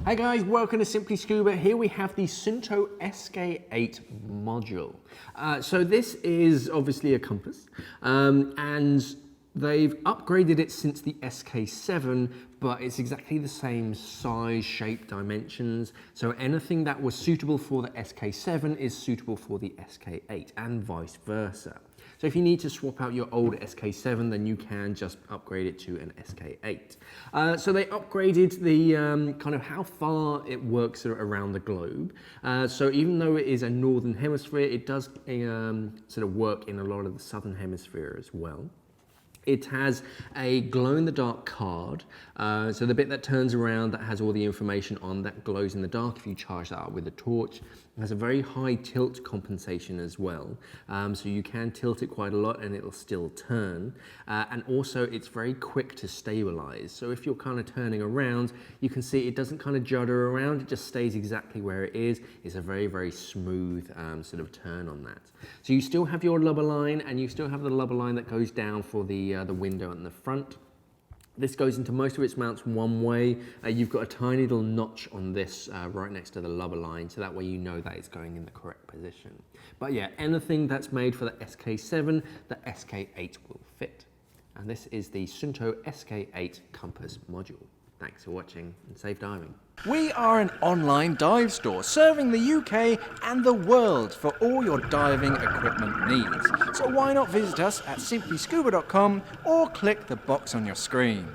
Hey guys, welcome to Simply Scuba. Here we have the Suunto SK8 module. So this is obviously a compass, and they've upgraded it since the SK7, but it's exactly the same size, shape, dimensions. So anything that was suitable for the SK7 is suitable for the SK8 and vice versa. So if you need to swap out your old SK7, then you can just upgrade it to an SK8. So they upgraded the kind of how far it works around the globe. So even though it is a northern hemisphere, it does sort of work in a lot of the southern hemisphere as well. It has a glow-in-the-dark card, so the bit that turns around that has all the information on that glows in the dark if you charge that up with a torch. It has a very high tilt compensation as well, so you can tilt it quite a lot and it'll still turn. And also it's very quick to stabilize, so if you're kind of turning around, you can see it doesn't kind of judder around, it just stays exactly where it is. It's a very, very smooth sort of turn on that. So you still have your lubber line, and you still have the lubber line that goes down for the window in the front. This goes into most of its mounts one way. You've got a tiny little notch on this right next to the lubber line, so that way you know that it's going in the correct position. But yeah, anything that's made for the SK7, the SK8 will fit. And this is the Suunto SK8 Compass module. Thanks for watching and safe diving. We are an online dive store serving the UK and the world for all your diving equipment needs. So why not visit us at simplyscuba.com or click the box on your screen.